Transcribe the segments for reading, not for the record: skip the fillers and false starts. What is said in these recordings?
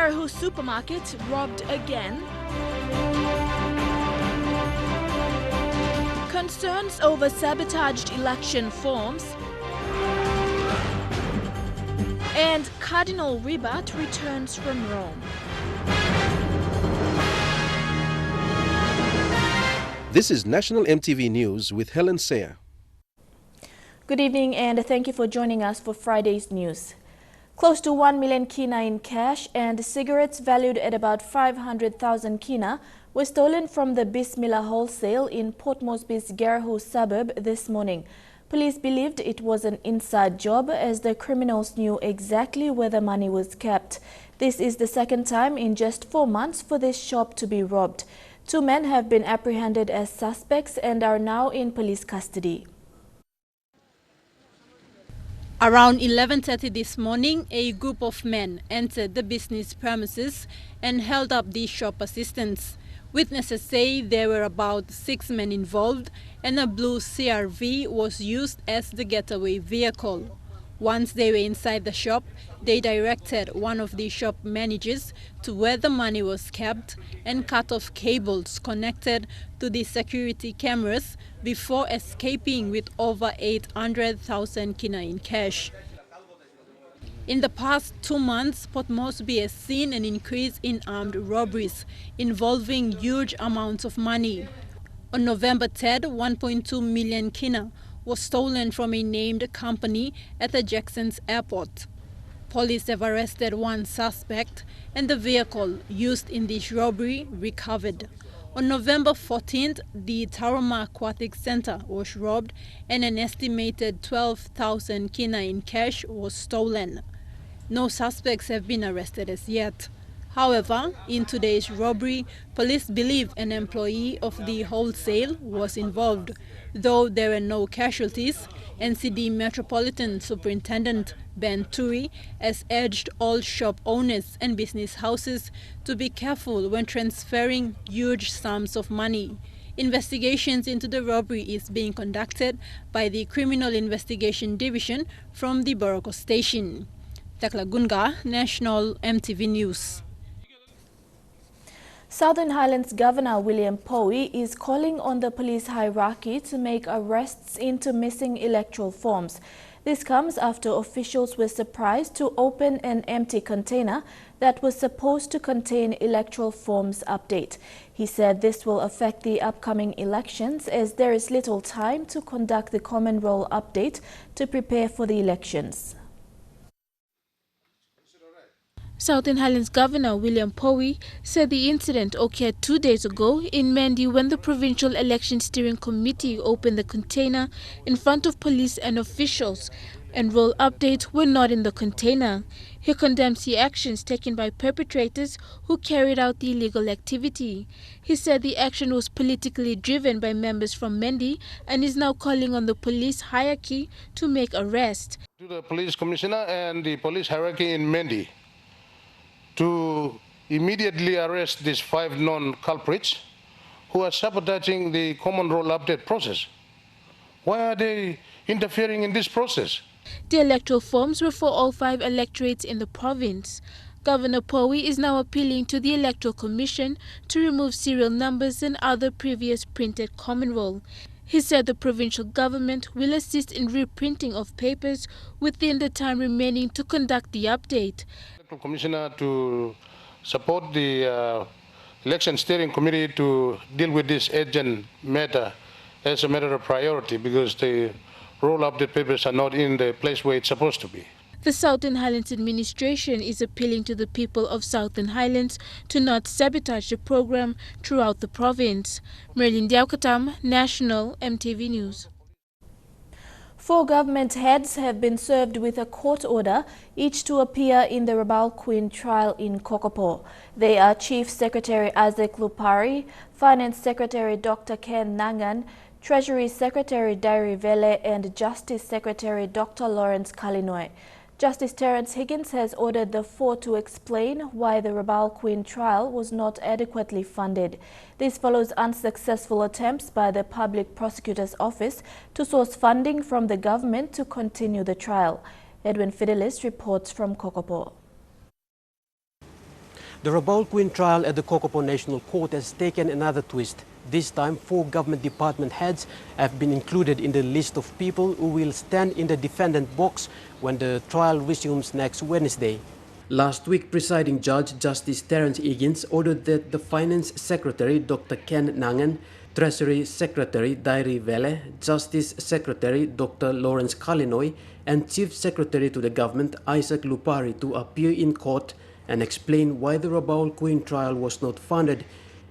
Gerehu supermarket robbed again. Concerns over sabotaged election forms. And Cardinal Ribat returns from Rome. This is National EMTV News with Helen Sayer. Good evening and thank you for joining us for Friday's news. Close to 1 million kina in cash and cigarettes valued at about 500,000 kina were stolen from the Bismillah wholesale in Port Moresby's Gerehu suburb this morning. Police believed it was an inside job as the criminals knew exactly where the money was kept. This is the second time in just 4 months for this shop to be robbed. 2 men have been apprehended as suspects and are now in police custody. Around 11:30 this morning, a group of men entered the business premises and held up the shop assistants. Witnesses say there were about 6 men involved and a blue CRV was used as the getaway vehicle. Once they were inside the shop, they directed one of the shop managers to where the money was kept and cut off cables connected to the security cameras before escaping with over 800,000 kina in cash. In the past 2 months, Port Moresby has seen an increase in armed robberies involving huge amounts of money. On November 3rd, 1.2 million kina was stolen from a named company at the Jackson's airport. Police have arrested 1 suspect and the vehicle used in this robbery recovered. On November 14th, the Taroma Aquatic Center was robbed and an estimated 12,000 kina in cash was stolen. No suspects have been arrested as yet. However, in today's robbery, police believe an employee of the wholesale was involved. Though there were no casualties, NCD Metropolitan Superintendent Ben Turi has urged all shop owners and business houses to be careful when transferring huge sums of money. Investigations into the robbery is being conducted by the Criminal Investigation Division from the Boroko Station. Tekla Gunga, National EMTV News. Southern Highlands Governor William Powie is calling on the police hierarchy to make arrests into missing electoral forms. This comes after officials were surprised to open an empty container that was supposed to contain electoral forms update. He said this will affect the upcoming elections as there is little time to conduct the common roll update to prepare for the elections. Southern Highlands Governor William Powie said the incident occurred 2 days ago in Mendi when the Provincial Election Steering Committee opened the container in front of police and officials, and roll updates were not in the container. He condemns the actions taken by perpetrators who carried out the illegal activity. He said the action was politically driven by members from Mendi and is now calling on the police hierarchy to make arrests. To the police commissioner and the police hierarchy in Mendi to immediately arrest these 5 known culprits who are sabotaging the common roll update process. Why are they interfering in this process? The electoral forms were for all 5 electorates in the province. Governor Powie is now appealing to the Electoral Commission to remove serial numbers and other previous printed common roll. He said the provincial government will assist in reprinting of papers within the time remaining to conduct the update. The Commissioner to support the Election Steering Committee to deal with this urgent matter as a matter of priority because the roll update papers are not in the place where it's supposed to be. The Southern Highlands administration is appealing to the people of Southern Highlands to not sabotage the program throughout the province. Merlin Diaukatam, National EMTV News. 4 government heads have been served with a court order, each to appear in the Rabal Queen trial in Kokopo. They are Chief Secretary Isaac Lupari, Finance Secretary Dr. Ken Nangan, Treasury Secretary Dairi Vele, and Justice Secretary Dr. Lawrence Kalinoy. Justice Terence Higgins has ordered the 4 to explain why the Rabal Queen trial was not adequately funded. This follows unsuccessful attempts by the Public Prosecutor's Office to source funding from the government to continue the trial. Edwin Fidelis reports from Kokopo. The Rabaul Queen trial at the Kokopo National Court has taken another twist. This time, 4 government department heads have been included in the list of people who will stand in the defendant box when the trial resumes next Wednesday. Last week, presiding judge Justice Terence Higgins ordered that the Finance Secretary Dr. Ken Nangan, Treasury Secretary Dairi Vele, Justice Secretary Dr. Lawrence Kalinoy, and Chief Secretary to the government Isaac Lupari to appear in court and explain why the Rabaul Queen trial was not funded.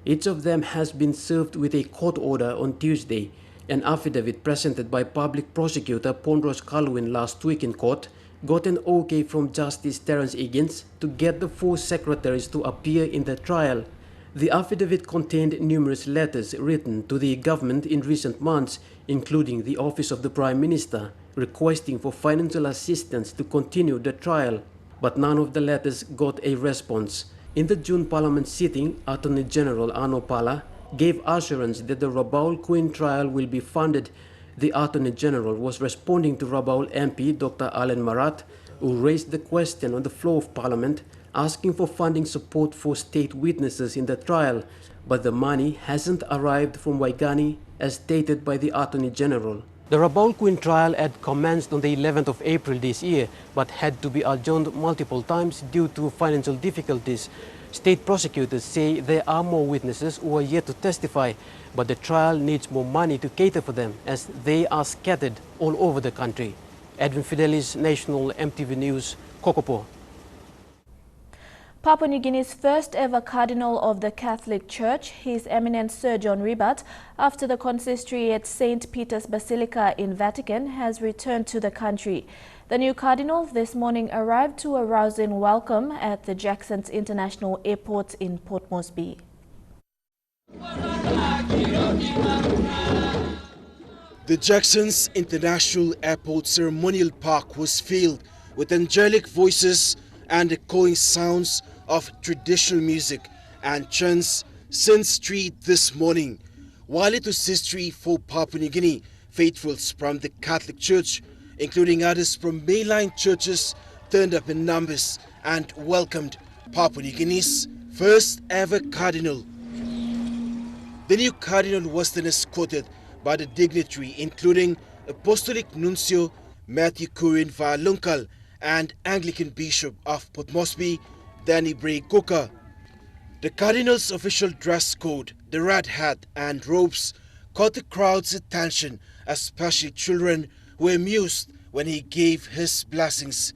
Each of them has been served with a court order on Tuesday. An affidavit presented by Public Prosecutor Pondros Kalwin last week in court got an OK from Justice Terence Higgins to get the 4 secretaries to appear in the trial. The affidavit contained numerous letters written to the government in recent months, including the Office of the Prime Minister, requesting for financial assistance to continue the trial. But none of the letters got a response. In the June Parliament sitting, Attorney General Ano Pala gave assurance that the Rabaul Queen trial will be funded. The Attorney General was responding to Rabaul MP Dr. Alan Marat, who raised the question on the floor of Parliament, asking for funding support for state witnesses in the trial, but the money hasn't arrived from Waigani as stated by the Attorney General. The Rabaul Queen trial had commenced on the 11th of April this year, but had to be adjourned multiple times due to financial difficulties. State prosecutors say there are more witnesses who are yet to testify, but the trial needs more money to cater for them as they are scattered all over the country. Edwin Fidelis, National EMTV News, Kokopo. Papua New Guinea's first ever Cardinal of the Catholic Church, His Eminence Sir John Ribat, after the consistory at St. Peter's Basilica in Vatican, has returned to the country. The new Cardinal this morning arrived to a rousing welcome at the Jackson's International Airport in Port Moresby. The Jackson's International Airport ceremonial park was filled with angelic voices and echoing sounds of traditional music and chants since street this morning. While it was history for Papua New Guinea, faithfuls from the Catholic Church, including others from mainline churches, turned up in numbers and welcomed Papua New Guinea's first ever Cardinal. The new Cardinal was then escorted by the dignitary, including Apostolic Nuncio Matthew Kurin Valunkal and Anglican Bishop of Port Moresby, Danny Bray Coker. The Cardinal's official dress code, the red hat and robes, caught the crowd's attention, especially children who were amused when he gave his blessings.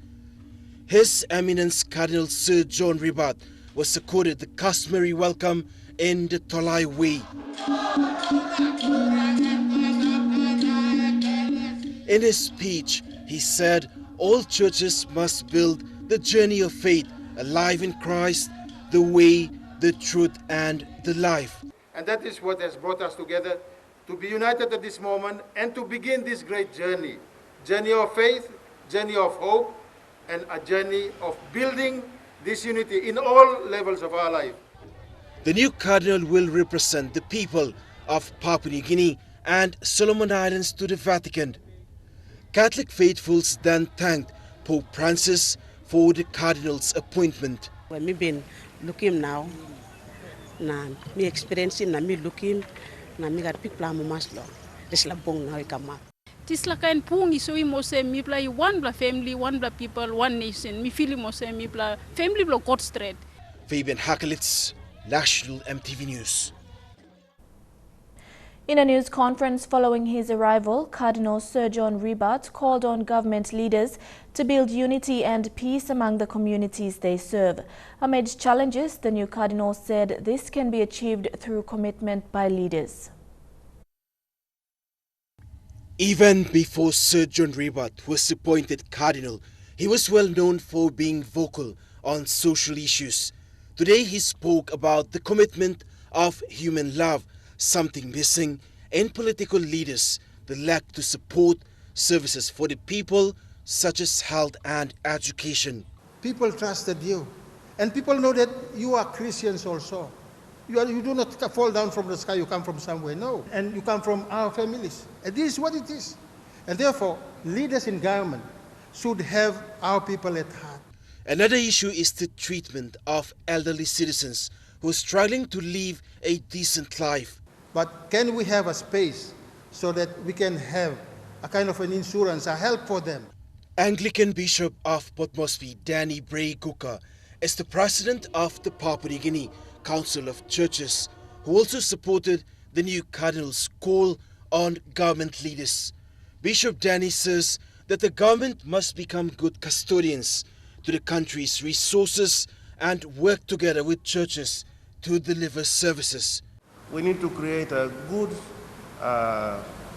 His Eminence Cardinal Sir John Ribat was accorded the customary welcome in the Tolai way. In his speech, he said all churches must build the journey of faith alive in Christ, the way, the truth, and the life. And that is what has brought us together, to be united at this moment and to begin this great journey. Journey of faith, journey of hope, and a journey of building this unity in all levels of our life. The new Cardinal will represent the people of Papua New Guinea and Solomon Islands to the Vatican. Catholic faithfuls then thanked Pope Francis for the Cardinal's appointment. When me been looking now, me experiencing, me looking, me got pick plan maslo. This la bong now come up. This la kain pungi so mo say me play one bla family, one bla people, one nation. Me feel mo say me bla family bla God straight. Fabian Hakelitz, National EMTV News. In a news conference following his arrival, Cardinal Sir John Ribat called on government leaders to build unity and peace among the communities they serve. Amid challenges, the new Cardinal said this can be achieved through commitment by leaders. Even before Sir John Ribat was appointed Cardinal, he was well known for being vocal on social issues. Today he spoke about the commitment of human love, something missing in political leaders, the lack to support services for the people such as health and education. People trusted you, and people know that you are Christians also. You do not fall down from the sky, you come from somewhere, no. And you come from our families. And this is what it is. And therefore, leaders in government should have our people at heart. Another issue is the treatment of elderly citizens who are struggling to live a decent life. But can we have a space so that we can have a kind of an insurance, a help for them? Anglican Bishop of Port Moresby, Danny Bray Kuka, is the president of the Papua New Guinea Council of Churches, who also supported the new Cardinal's call on government leaders. Bishop Danny says that the government must become good custodians to the country's resources and work together with churches to deliver services. We need to create a good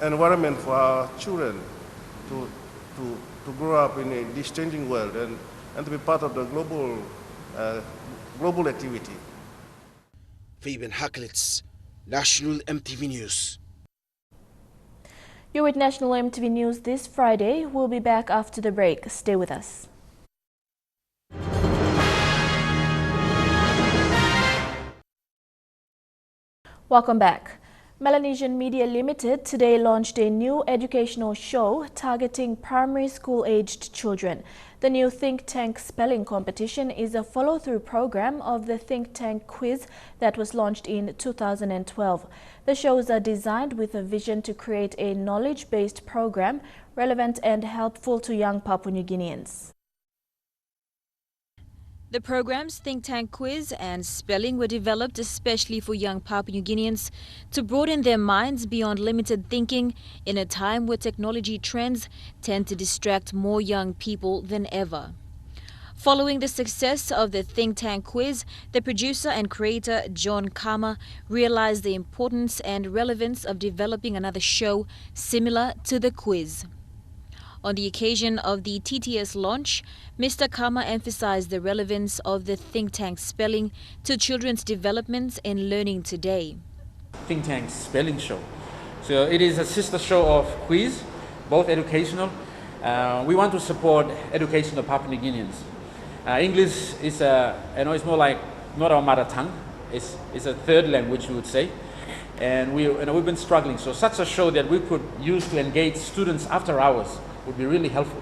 environment for our children to grow up in this changing world and to be part of the global activity. Fabian Haklitz, National EMTV News. You're with National EMTV News this Friday. We'll be back after the break. Stay with us. Welcome back. Melanesian Media Limited today launched a new educational show targeting primary school-aged children. The new Think Tank Spelling Competition is a follow-through program of the Think Tank Quiz that was launched in 2012. The shows are designed with a vision to create a knowledge-based program relevant and helpful to young Papua New Guineans. The programs Think Tank Quiz and Spelling were developed especially for young Papua New Guineans to broaden their minds beyond limited thinking in a time where technology trends tend to distract more young people than ever. Following the success of the Think Tank Quiz, the producer and creator John Kama realized the importance and relevance of developing another show similar to the quiz. On the occasion of the TTS launch, Mr. Kama emphasized the relevance of the Think Tank Spelling to children's development and learning today. Think Tank Spelling Show. So it is a sister show of quiz, both educational. We want to support education of Papua New Guineans. English is it's more like not our mother tongue. It's a third language, we would say. And we've been struggling. So such a show that we could use to engage students after hours would be really helpful.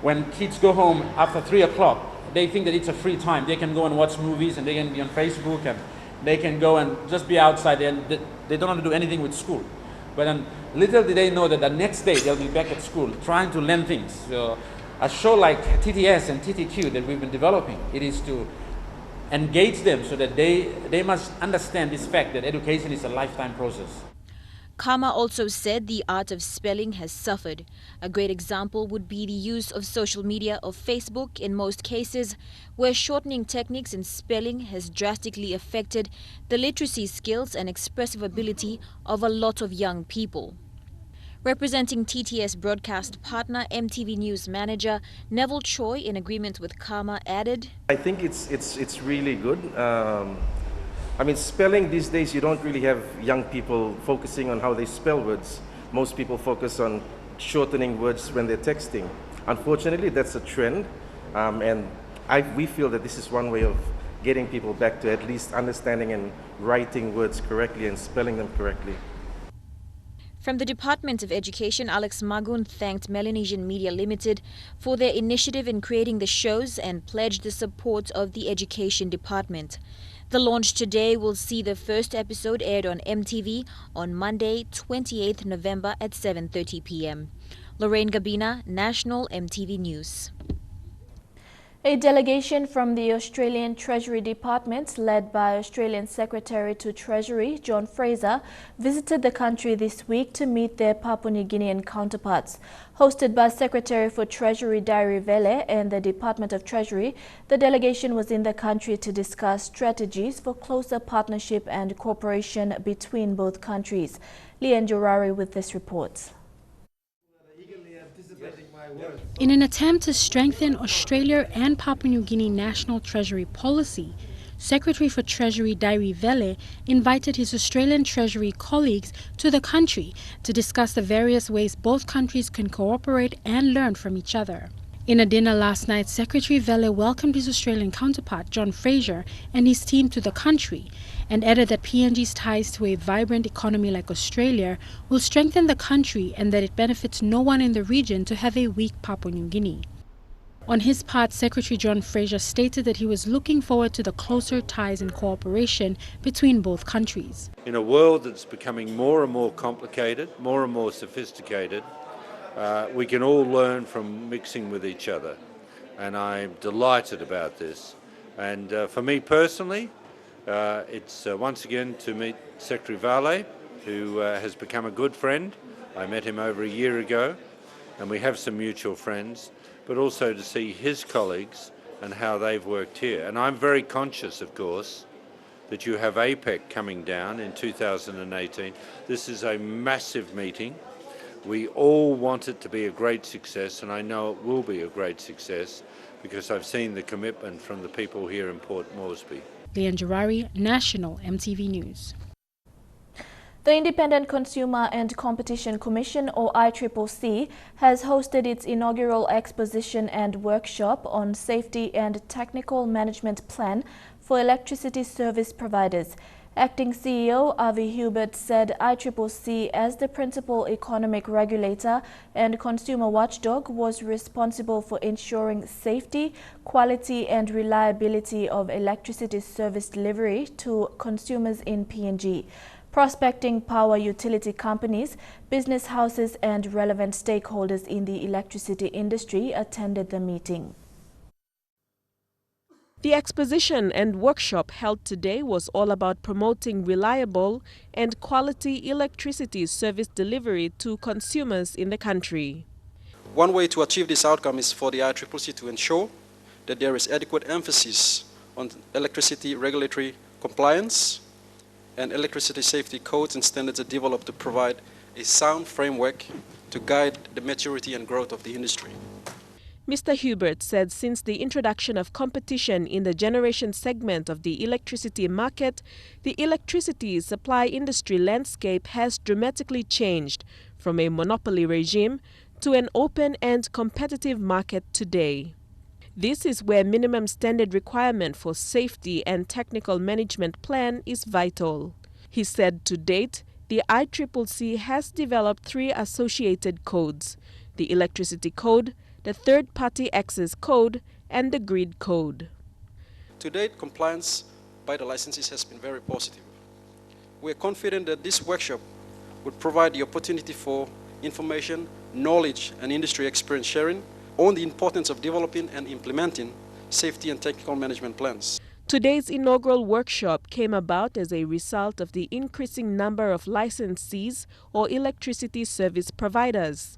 When kids go home after 3 o'clock, they think that it's a free time. They can go and watch movies and they can be on Facebook and they can go and just be outside and they don't have to do anything with school. But then little do they know that the next day they'll be back at school trying to learn things. So a show like TTS and TTQ that we've been developing, it is to engage them so that they must understand this fact that education is a lifetime process. Kama also said the art of spelling has suffered. A great example would be the use of social media or Facebook in most cases, where shortening techniques in spelling has drastically affected the literacy skills and expressive ability of a lot of young people. Representing TTS broadcast partner MTV News manager Neville Choi, in agreement with Kama, added, I think it's really good. Spelling these days, you don't really have young people focusing on how they spell words. Most people focus on shortening words when they're texting. Unfortunately, that's a trend, and we feel that this is one way of getting people back to at least understanding and writing words correctly and spelling them correctly. From the Department of Education, Alex Magun thanked Melanesian Media Limited for their initiative in creating the shows and pledged the support of the Education Department. The launch today will see the first episode aired on MTV on Monday, 28th November at 7:30 p.m. Lorraine Gabina, National EMTV News. A delegation from the Australian Treasury Department, led by Australian Secretary to Treasury John Fraser, visited the country this week to meet their Papua New Guinean counterparts. Hosted by Secretary for Treasury Diary Vele and the Department of Treasury, the delegation was in the country to discuss strategies for closer partnership and cooperation between both countries. Leanne Jorari with this report. In an attempt to strengthen Australia and Papua New Guinea national treasury policy, Secretary for Treasury Diary Vele invited his Australian Treasury colleagues to the country to discuss the various ways both countries can cooperate and learn from each other. In a dinner last night, Secretary Vele welcomed his Australian counterpart, John Fraser, and his team to the country, and added that PNG's ties to a vibrant economy like Australia will strengthen the country and that it benefits no one in the region to have a weak Papua New Guinea. On his part, Secretary John Fraser stated that he was looking forward to the closer ties and cooperation between both countries. In a world that's becoming more and more complicated, more and more sophisticated, we can all learn from mixing with each other. And I'm delighted about this. And for me personally, it's once again to meet Secretary Vale, who has become a good friend. I met him over a year ago, and we have some mutual friends, but also to see his colleagues and how they've worked here. And I'm very conscious, of course, that you have APEC coming down in 2018. This is a massive meeting. We all want it to be a great success, and I know it will be a great success because I've seen the commitment from the people here in Port Moresby. Leanne Jarari, National MTV News. The Independent Consumer and Competition Commission, or ICCC, has hosted its inaugural exposition and workshop on Safety and Technical Management Plan for electricity service providers. Acting CEO Avi Hubert said ICCC, as the principal economic regulator and consumer watchdog, was responsible for ensuring safety, quality and reliability of electricity service delivery to consumers in PNG. Prospecting power utility companies, business houses and relevant stakeholders in the electricity industry attended the meeting. The exposition and workshop held today was all about promoting reliable and quality electricity service delivery to consumers in the country. One way to achieve this outcome is for the ICCC to ensure that there is adequate emphasis on electricity regulatory compliance, and electricity safety codes and standards are developed to provide a sound framework to guide the maturity and growth of the industry. Mr. Hubert said since the introduction of competition in the generation segment of the electricity market, the electricity supply industry landscape has dramatically changed from a monopoly regime to an open and competitive market today. This is where minimum standard requirement for safety and technical management plan is vital. He said to date, the ICCC has developed 3 associated codes: the Electricity Code, the Third Party Access Code, and the Grid Code. To date, compliance by the licensees has been very positive. We are confident that this workshop would provide the opportunity for information, knowledge, and industry experience sharing on the importance of developing and implementing safety and technical management plans. Today's inaugural workshop came about as a result of the increasing number of licensees or electricity service providers.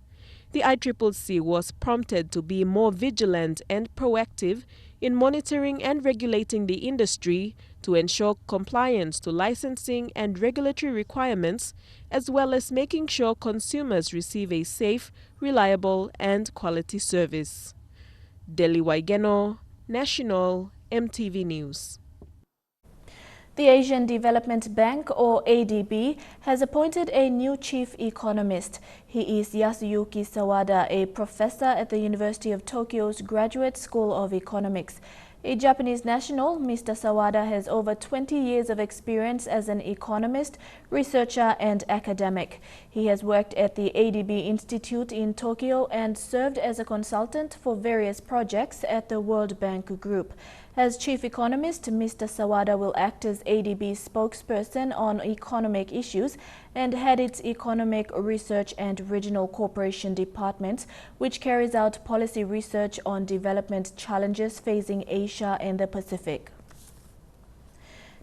The ICCC was prompted to be more vigilant and proactive in monitoring and regulating the industry to ensure compliance to licensing and regulatory requirements, as well as making sure consumers receive a safe, reliable and quality service. Deli Waigeno, National MTV News. The Asian Development Bank, or ADB, has appointed a new chief economist. He is Yasuyuki Sawada, a professor at the University of Tokyo's Graduate School of Economics. A Japanese national, Mr. Sawada has over 20 years of experience as an economist, researcher and academic. He has worked at the ADB Institute in Tokyo and served as a consultant for various projects at the World Bank Group. As chief economist, Mr. Sawada will act as ADB's spokesperson on economic issues and head its economic research and regional cooperation departments, which carries out policy research on development challenges facing Asia and the Pacific.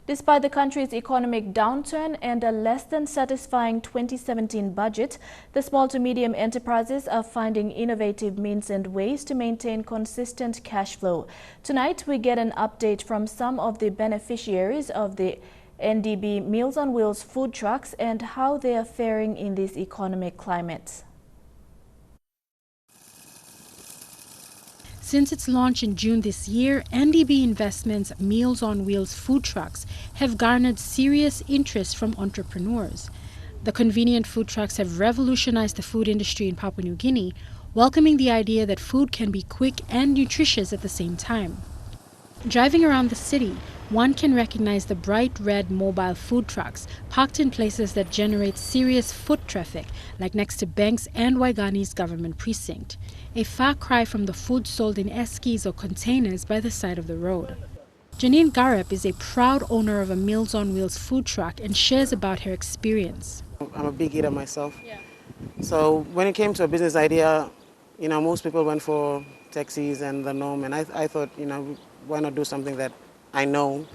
Despite the country's economic downturn and a less than satisfying 2017 budget, the small to medium enterprises are finding innovative means and ways to maintain consistent cash flow. Tonight, we get an update from some of the beneficiaries of the NDB Meals on Wheels food trucks and how they are faring in this economic climate. Since its launch in June this year, NDB Investments' Meals on Wheels food trucks have garnered serious interest from entrepreneurs. The convenient food trucks have revolutionized the food industry in Papua New Guinea, welcoming the idea that food can be quick and nutritious at the same time. Driving around the city, one can recognize the bright red mobile food trucks parked in places that generate serious foot traffic, like next to banks and Waigani's government precinct. A far cry from the food sold in eskis or containers by the side of the road. Janine Garep is a proud owner of a Meals on Wheels food truck and shares about her experience. I'm a big eater myself. So when it came to a business idea, most people went for taxis and the norm, and I thought, why not do something that I know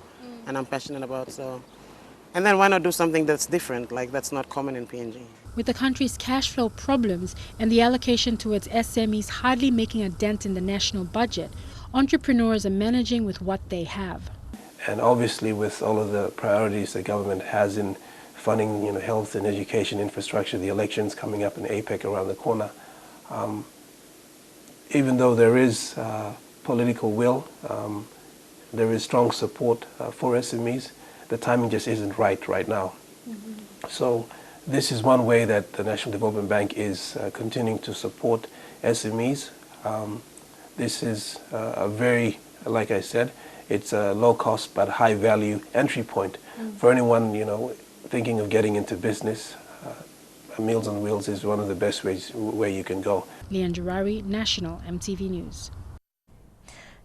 and I'm passionate about. And then why not do something that's different, like that's not common in PNG. With the country's cash flow problems and the allocation towards SMEs hardly making a dent in the national budget, entrepreneurs are managing with what they have. And obviously with all of the priorities the government has in funding health and education infrastructure, the elections coming up in APEC around the corner, even though there is political will, there is strong support for SMEs, the timing just isn't right now. So this is one way that the National Development Bank is continuing to support SMEs. This is a very, like I said, it's a low cost but high value entry point for anyone thinking of getting into business. Meals on Wheels is one of the best ways where you can go. Leanne Jarari, National MTV News.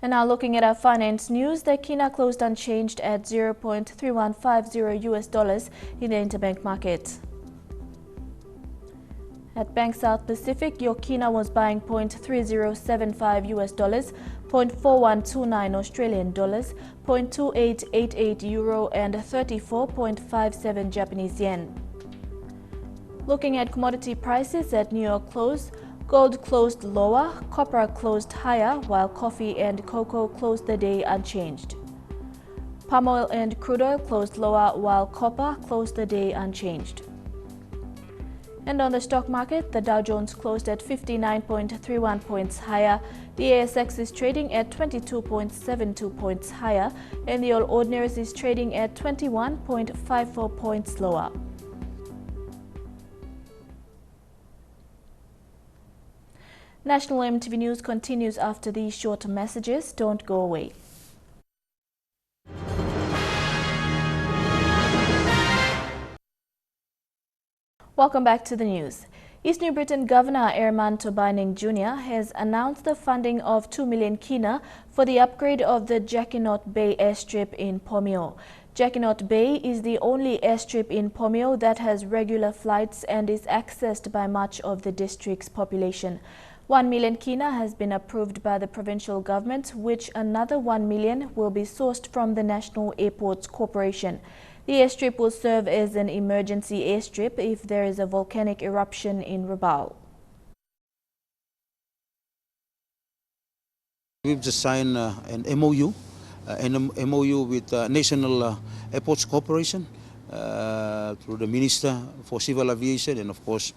And now looking at our finance news, the kina closed unchanged at $0.3150 in the interbank market. At Bank South Pacific, your kina was buying $0.3075 $0.4129 Australian dollars, $0.2888 euro, and 34.57 Japanese yen. Looking at commodity prices at New York close, gold closed lower, copper closed higher, while coffee and cocoa closed the day unchanged. Palm oil and crude oil closed lower, while copper closed the day unchanged. And on the stock market, the Dow Jones closed at 59.31 points higher, the ASX is trading at 22.72 points higher, and the All Ordinaries is trading at 21.54 points lower. National MTV News continues after these short messages. Don't go away. Welcome back to the news. East New Britain Governor Erman Tobining Jr. has announced the funding of 2 million kina for the upgrade of the Jakinot Bay airstrip in Pomio. Jakinot Bay is the only airstrip in Pomio that has regular flights and is accessed by much of the district's population. 1 million kina has been approved by the provincial government, which another 1 million will be sourced from the National Airports Corporation. The airstrip will serve as an emergency airstrip if there is a volcanic eruption in Rabaul. We've just signed an MOU with National Airports Corporation through the Minister for Civil Aviation and of course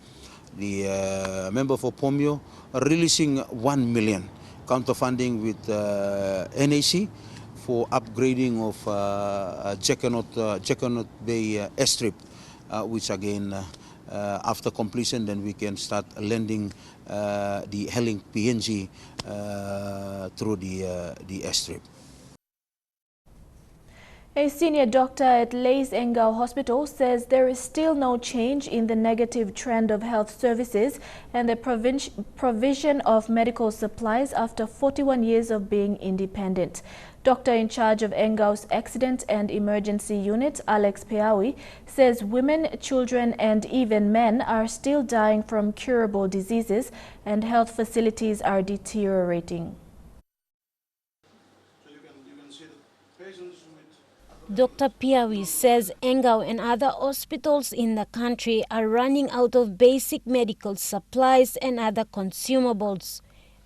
the member for Pomio, releasing 1 million counter-funding with NAC for upgrading of Jakinot Bay airstrip, which again, after completion, then we can start lending the Helling PNG through the airstrip. A senior doctor at Leys Engau Hospital says there is still no change in the negative trend of health services and the provision of medical supplies after 41 years of being independent. Doctor in charge of Engau's Accident and Emergency Unit, Alex Peawi, says women, children and even men are still dying from curable diseases and health facilities are deteriorating. Dr. Piawi says Engau and other hospitals in the country are running out of basic medical supplies and other consumables.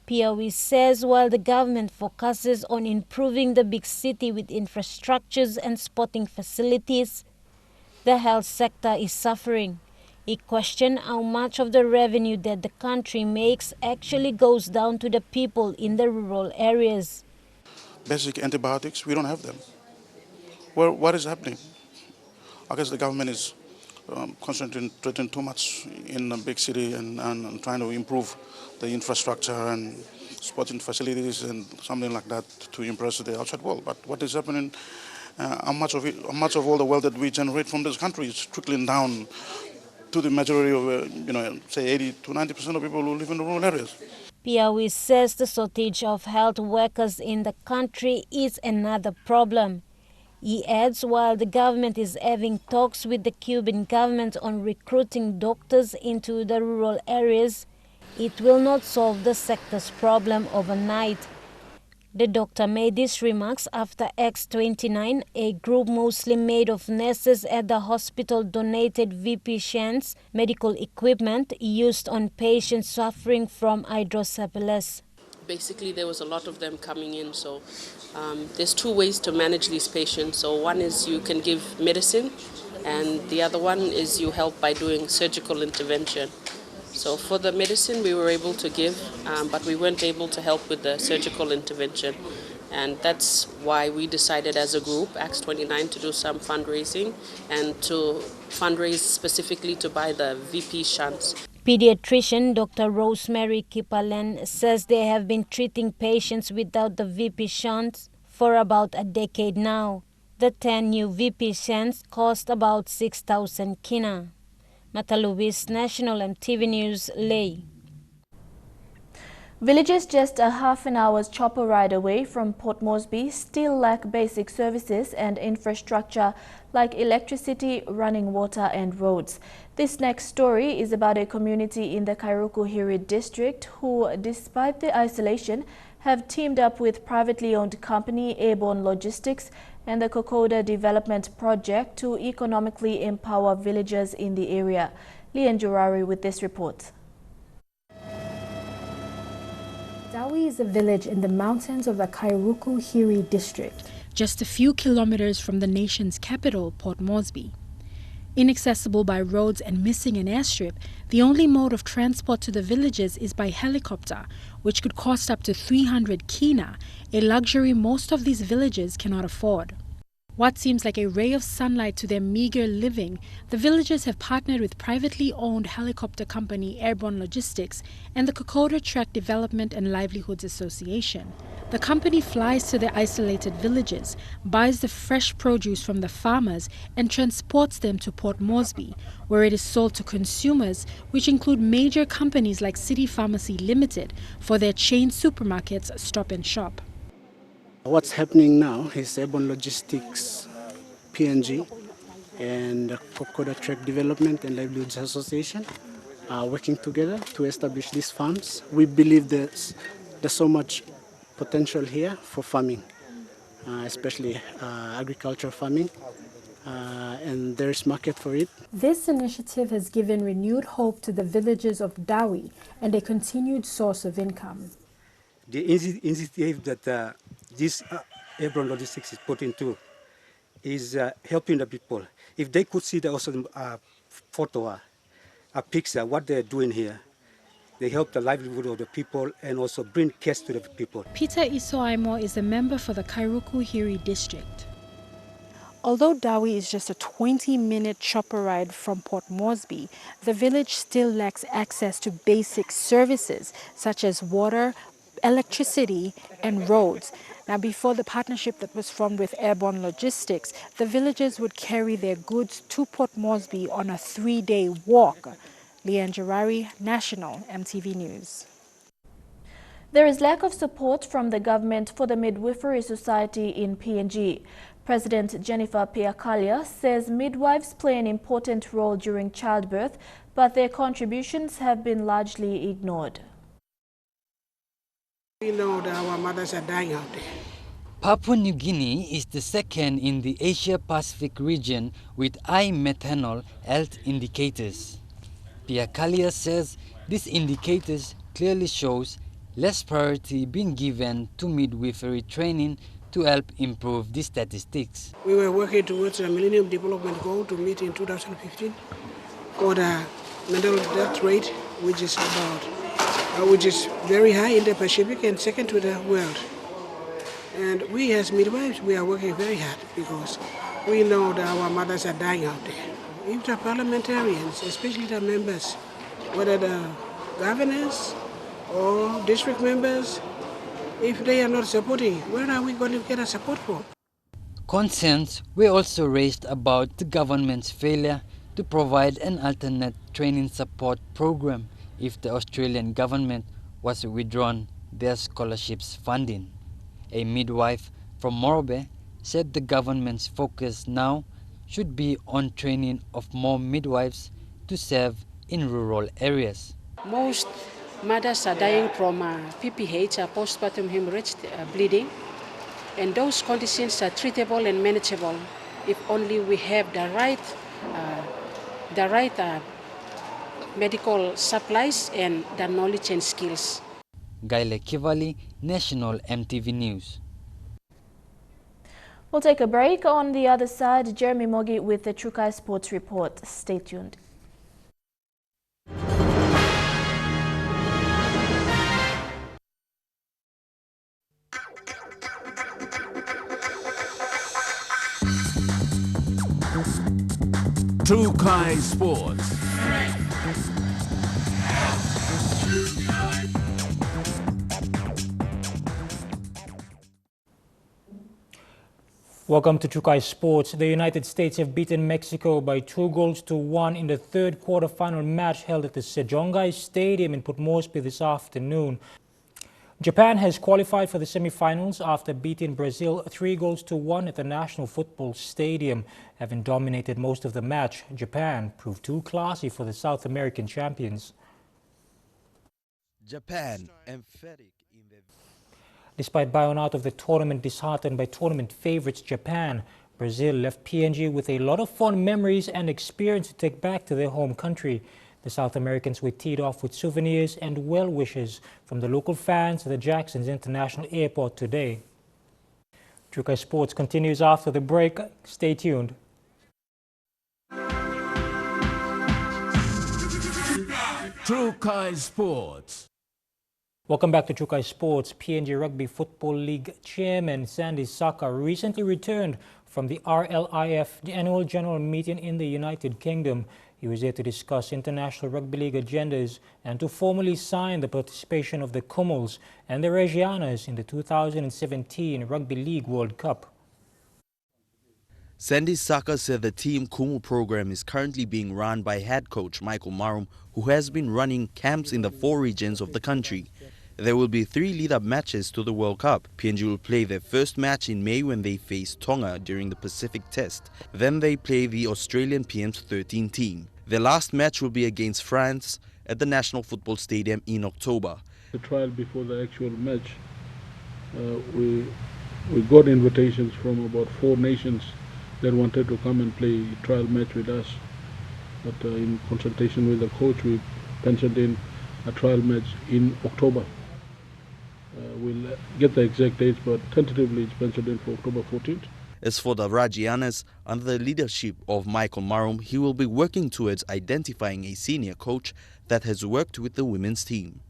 Piawi says while the government focuses on improving the big city with infrastructures and sporting facilities, the health sector is suffering. He questioned how much of the revenue that the country makes actually goes down to the people in the rural areas. Basic antibiotics, we don't have them. Well, what is happening? I guess the government is concentrating too much in the big city and trying to improve the infrastructure and sporting facilities and something like that to impress the outside world. But what is happening how much of all the wealth that we generate from this country is trickling down to the majority of, say 80 to 90% of people who live in the rural areas. Piawi says the shortage of health workers in the country is another problem. He adds while the government is having talks with the Cuban government on recruiting doctors into the rural areas, it will not solve the sector's problem overnight. The doctor made these remarks after X29, a group mostly made of nurses at the hospital, donated VP Shan's medical equipment used on patients suffering from hydrocephalus. Basically, there was a lot of them coming in, so there's two ways to manage these patients. So one is you can give medicine, and the other one is you help by doing surgical intervention. So for the medicine we were able to give, but we weren't able to help with the surgical intervention. And that's why we decided as a group, X29, to do some fundraising and to fundraise specifically to buy the VP shunts. Pediatrician Dr. Rosemary Kipalen says they have been treating patients without the VP shunts for about a decade now. The 10 new VP shunts cost about 6,000 kina. Mataluwis, National EMTV News, Leh. Villages just a half an hour's chopper ride away from Port Moresby still lack basic services and infrastructure like electricity, running water and roads. This next story is about a community in the Kairuku-Hiri district who, despite their isolation, have teamed up with privately owned company Airborne Logistics and the Kokoda Development Project to economically empower villagers in the area. Lian Jurari with this report. Dawi is a village in the mountains of the Kairuku-Hiri district, just a few kilometers from the nation's capital, Port Moresby. Inaccessible by roads and missing an airstrip, the only mode of transport to the villages is by helicopter, which could cost up to 300 kina, a luxury most of these villages cannot afford. What seems like a ray of sunlight to their meager living, the villagers have partnered with privately owned helicopter company Airborne Logistics and the Kokoda Tract Development and Livelihoods Association. The company flies to the isolated villages, buys the fresh produce from the farmers and transports them to Port Moresby, where it is sold to consumers, which include major companies like City Pharmacy Limited for their chain supermarkets Stop and Shop. What's happening now is Airborne Logistics, PNG, and Kokoda Tract Development and Livelihoods Association are working together to establish these farms. We believe there's so much potential here for farming, especially agricultural farming, and there's market for it. This initiative has given renewed hope to the villagers of Dawi and a continued source of income. The initiative that this Airborne Logistics is put into is helping the people. If they could see the also photo, a picture, what they're doing here, they help the livelihood of the people and also bring cash to the people. Peter Isoaimo is a member for the Kairuku-Hiri district. Although Dawi is just a 20-minute chopper ride from Port Moresby, the village still lacks access to basic services such as water, electricity and roads. Now, before the partnership that was formed with Airborne Logistics, the villagers would carry their goods to Port Moresby on a 3-day walk. Lian Jurari, National EMTV News. There is lack of support from the government for the Midwifery Society in PNG. President Jennifer Piakalia says midwives play an important role during childbirth, but their contributions have been largely ignored. We know that our mothers are dying out there. Papua New Guinea is the second in the Asia-Pacific region with high maternal health indicators. Piakalia says these indicators clearly shows less priority being given to midwifery training to help improve the statistics. We were working towards a Millennium Development Goal to meet in 2015 for the maternal death rate, which is very high in the Pacific and second to the world. And we as midwives, we are working very hard because we know that our mothers are dying out there. If the parliamentarians, especially the members, whether the governors or district members, if they are not supporting, where are we going to get a support from? Concerns were also raised about the government's failure to provide an alternate training support program if the Australian government was withdrawn their scholarships funding. A midwife from Morobe said the government's focus now should be on training of more midwives to serve in rural areas. Most mothers are dying from PPH, postpartum hemorrhage, bleeding, and those conditions are treatable and manageable if only we have the right medical supplies and the knowledge and skills. Gaile Kivali, National EMTV News. We'll take a break. On the other side, Jeremy Mogi with the Chukai Sports Report. Stay tuned. Chukai Sports. Welcome to Chukai Sports. The United States have beaten Mexico by 2-1 in the third quarterfinal match held at the Sejongai Stadium in Port Moresby this afternoon. Japan has qualified for the semi-finals after beating Brazil 3-1 at the National Football Stadium. Having dominated most of the match, Japan proved too classy for the South American champions. Japan emphatic in their... Despite bowing out of the tournament disheartened by tournament favourites Japan, Brazil left PNG with a lot of fond memories and experience to take back to their home country. The South Americans were teed off with souvenirs and well wishes from the local fans at the Jacksons International Airport today. Chukai Sports continues after the break. Stay tuned. Chukai Sports. Welcome back to Chukai Sports. PNG Rugby Football League Chairman Sandy Saka recently returned from the RLIF annual general meeting in the United Kingdom. He was there to discuss International Rugby League agendas and to formally sign the participation of the Kumuls and the Regianas in the 2017 Rugby League World Cup. Sandy Saka said the Team Kumul program is currently being run by head coach Michael Marum, who has been running camps in the 4 regions of the country. There will be 3 lead-up matches to the World Cup. PNG will play their first match in May when they face Tonga during the Pacific Test. Then they play the Australian PM's 13 team. Their last match will be against France at the National Football Stadium in October. The trial before the actual match, we got invitations from about 4 nations that wanted to come and play a trial match with us. But in consultation with the coach, we penciled in a trial match in October. We'll get the exact dates, but tentatively it's penciled in for October 14th. As for the Rajianas, under the leadership of Michael Marum, he will be working towards identifying a senior coach that has worked with the women's team.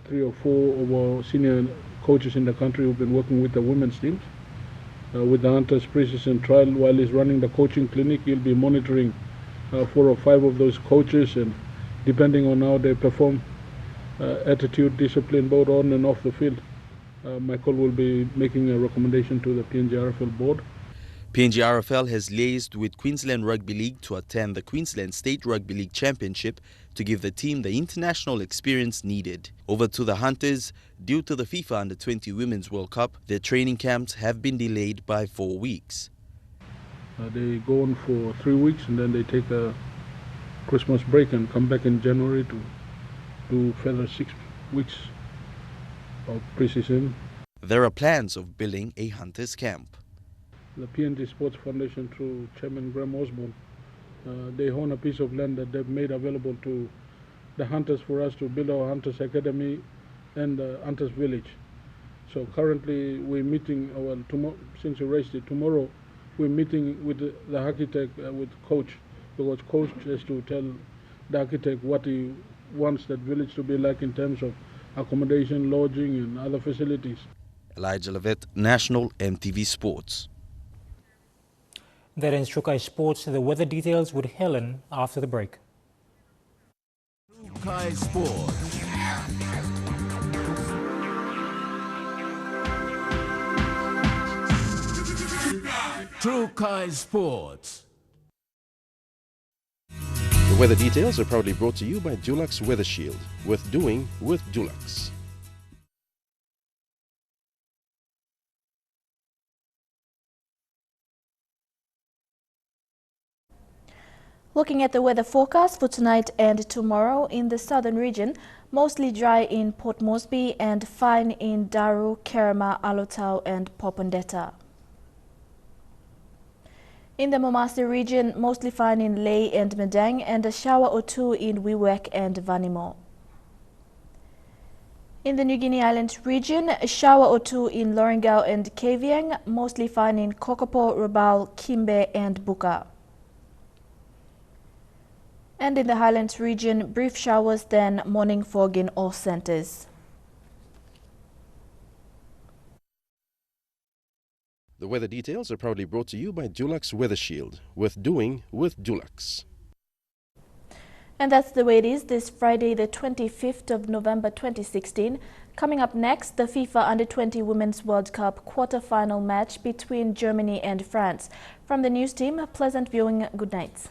3 or 4 of our senior coaches in the country who've been working with the women's teams. With the Hunters pre-season trial, while he's running the coaching clinic, he'll be monitoring 4 or 5 of those coaches, and depending on how they perform, attitude, discipline, both on and off the field, Michael will be making a recommendation to the PNG RFL board. PNG RFL has liaised with Queensland Rugby League to attend the Queensland State Rugby League Championship to give the team the international experience needed. Over to the Hunters, due to the FIFA Under-20 Women's World Cup, their training camps have been delayed by 4 weeks. They go on for 3 weeks and then they take a Christmas break and come back in January to do further 6 weeks of pre-season. There are plans of building a Hunters camp. The PNG Sports Foundation, through Chairman Graham Osborne, they own a piece of land that they've made available to the Hunters for us to build our Hunters Academy and Hunters Village. So currently we're meeting, tomorrow, since you raised it, tomorrow we're meeting with the architect, with Coach, because Coach has to tell the architect what he wants that village to be like in terms of accommodation, lodging and other facilities. Elijah Levitt, National EMTV Sports. That ends Chukai Sports. The weather details with Helen after the break. Chukai Sports. True Kai Sports. The weather details are proudly brought to you by Dulux Weather Shield. Worth doing with Dulux. Looking at the weather forecast for tonight and tomorrow in the southern region, mostly dry in Port Moresby and fine in Daru, Kerema, Alotau and Popondetta. In the Momasi region, mostly fine in Lae and Medang and a shower or two in Wewak and Vanimo. In the New Guinea Island region, a shower or two in Lorengau and Kavieng, mostly fine in Kokopo, Rabaul, Kimbe and Buka. And in the Highlands region, brief showers, then morning fog in all centres. The weather details are proudly brought to you by Dulux Weather Shield. Worth doing with Dulux. And that's the way it is this Friday, the 25th of November 2016. Coming up next, the FIFA Under-20 Women's World Cup quarter-final match between Germany and France. From the news team, pleasant viewing. Good night.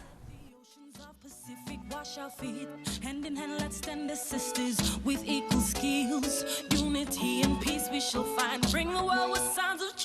Wash our feet, hand in hand, let's stand as sisters with equal skills. Unity and peace we shall find. Bring the world with signs of